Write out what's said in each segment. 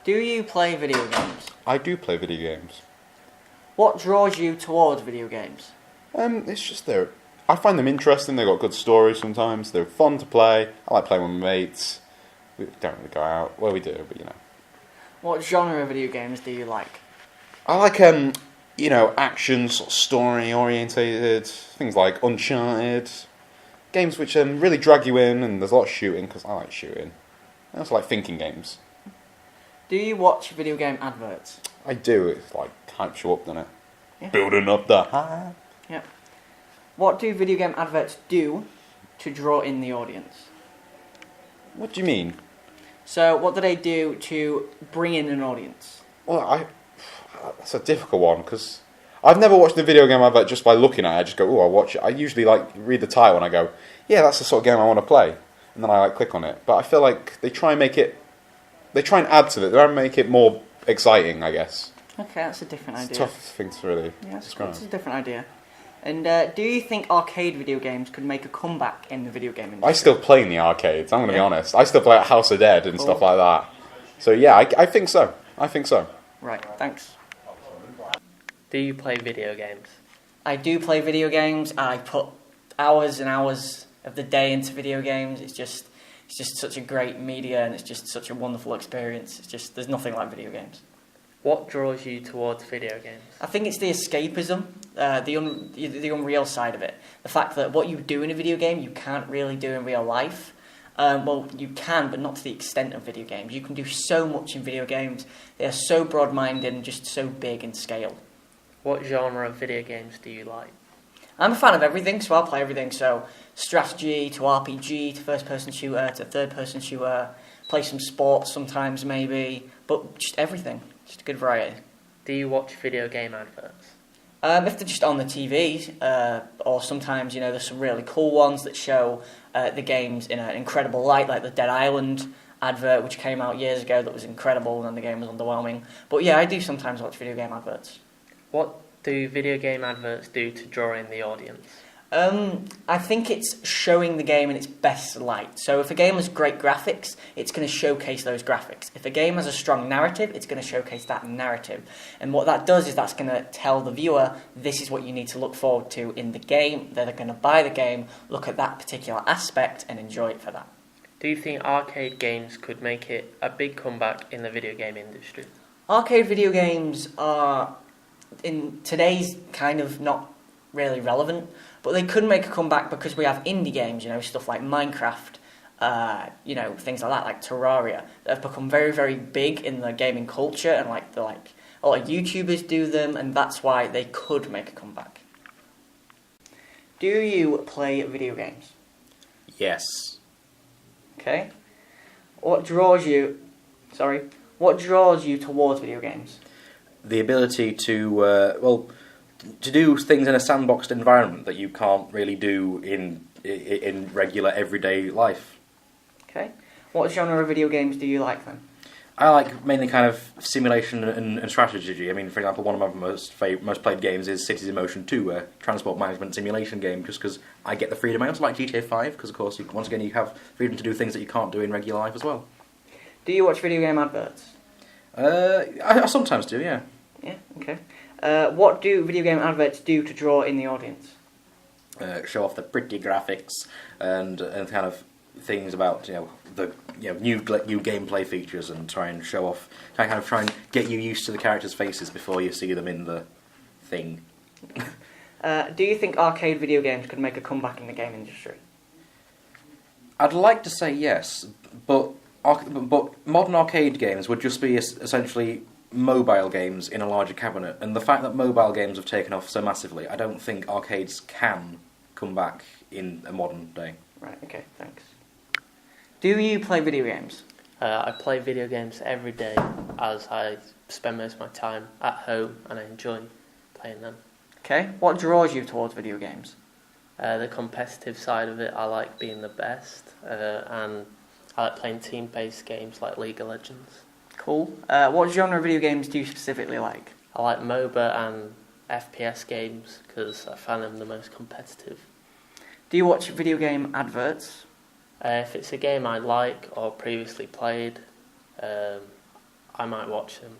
Do you play video games? I do play video games. What draws you towards video games? It's just I find them interesting. They've got good stories sometimes. They're fun to play. I like playing with my mates. We don't really go out. Well, we do, but What genre of video games do you like? I like action, sort of story orientated things like Uncharted, games which really drag you in, and there's a lot of shooting because I like shooting. I also like thinking games. Do you watch video game adverts? I do. It's like hypes you up, doesn't it? Yeah. Building up the hype. Yep. What do video game adverts do to draw in the audience? What do you mean? So, what do they do to bring in an audience? Well, that's a difficult one because I've never watched a video game advert just by looking at it. I just go, oh, I'll watch it. I usually read the title and I go, yeah, that's the sort of game I want to play, and then I click on it. But I feel like they try and add to it. They try and make it more exciting, I guess. Okay, that's a different idea. It's a tough thing to really describe. It's a different idea. And do you think arcade video games could make a comeback in the video game industry? I still play in the arcades, I'm going to be honest. I still play at House of Dead and stuff like that. So yeah, I think so. I think so. Right, thanks. Do you play video games? I do play video games. I put hours and hours of the day into video games. It's just such a great media, and it's just such a wonderful experience. There's nothing like video games. What draws you towards video games? I think it's the escapism, the unreal side of it. The fact that what you do in a video game, you can't really do in real life. Well, you can, but not to the extent of video games. You can do so much in video games. They are so broad-minded and just so big in scale. What genre of video games do you like? I'm a fan of everything, so I'll play everything. So strategy to RPG to first-person shooter to third-person shooter. Play some sports sometimes maybe, but just everything. Just a good variety. Do you watch video game adverts? If they're just on the TV, or sometimes, there's some really cool ones that show the games in an incredible light, like the Dead Island advert, which came out years ago that was incredible, and the game was underwhelming. But yeah, I do sometimes watch video game adverts. What do video game adverts do to draw in the audience? I think it's showing the game in its best light. So if a game has great graphics, it's going to showcase those graphics. If a game has a strong narrative, it's going to showcase that narrative. And what that does is that's going to tell the viewer, this is what you need to look forward to in the game. They're going to buy the game, look at that particular aspect, and enjoy it for that. Do you think arcade games could make it a big comeback in the video game industry? Arcade video games are, in today's kind of not really relevant, but they could make a comeback because we have indie games, stuff like Minecraft, things like that, like Terraria, that have become very, very big in the gaming culture, and a lot of YouTubers do them, and that's why they could make a comeback. Do you play video games? Yes. Okay. What draws you towards video games? The ability to do things in a sandboxed environment that you can't really do in regular everyday life. Okay. What genre of video games do you like then? I like mainly kind of simulation and strategy. I mean, for example, one of my most played games is Cities in Motion 2, a transport management simulation game, just because I get the freedom. I also like GTA 5, because of course, once again, you have freedom to do things that you can't do in regular life as well. Do you watch video game adverts? I sometimes do, yeah. Yeah, okay. What do video game adverts do to draw in the audience? Show off the pretty graphics and kind of things about the new gameplay features, and try and show off, kind of get you used to the characters' faces before you see them in the thing. Do you think arcade video games could make a comeback in the game industry? I'd like to say yes, but modern arcade games would just be essentially mobile games in a larger cabinet, and the fact that mobile games have taken off so massively, I don't think arcades can come back in a modern day. Right, okay, thanks. Do you play video games? I play video games every day, as I spend most of my time at home, and I enjoy playing them. Okay, what draws you towards video games? The competitive side of it, I like being the best, and I like playing team-based games like League of Legends. Cool. What genre of video games do you specifically like? I like MOBA and FPS games because I find them the most competitive. Do you watch video game adverts? If it's a game I like or previously played, I might watch them.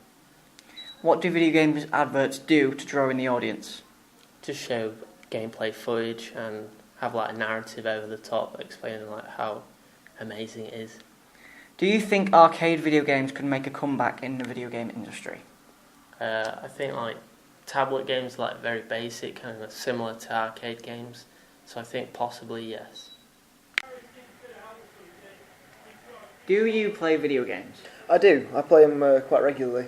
What do video games adverts do to draw in the audience? Just show gameplay footage and have like a narrative over the top explaining like how amazing it is. Do you think arcade video games could make a comeback in the video game industry? I think like tablet games are like very basic, kind of similar to arcade games. So I think possibly yes. Do you play video games? I do. I play them quite regularly.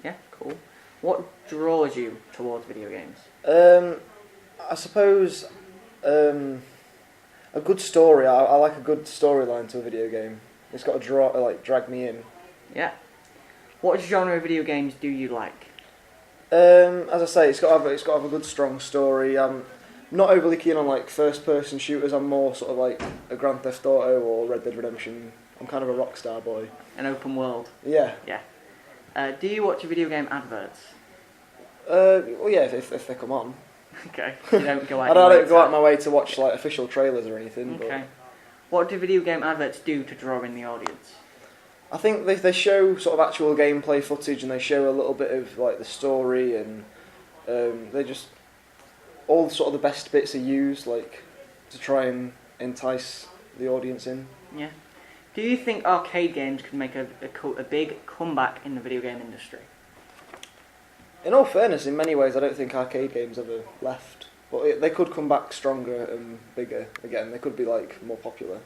Yeah, cool. What draws you towards video games? I suppose a good story. I like a good storyline to a video game. It's got to drag me in. Yeah. What genre of video games do you like? As I say, it's got to have a good, strong story. I'm not overly keen on like first-person shooters. I'm more sort of like a Grand Theft Auto or Red Dead Redemption. I'm kind of a Rockstar boy. An open world? Yeah. Yeah. Do you watch video game adverts? Well, yeah, if they come on. Okay. You don't go out. I don't go out my way to watch like official trailers or anything. Okay. What do video game adverts do to draw in the audience? I think they show sort of actual gameplay footage and they show a little bit of like the story and they just all sort of the best bits are used like to try and entice the audience in. Yeah. Do you think arcade games could make a big comeback in the video game industry? In all fairness, in many ways, I don't think arcade games ever left, but they could come back stronger and bigger again. They could be like more popular.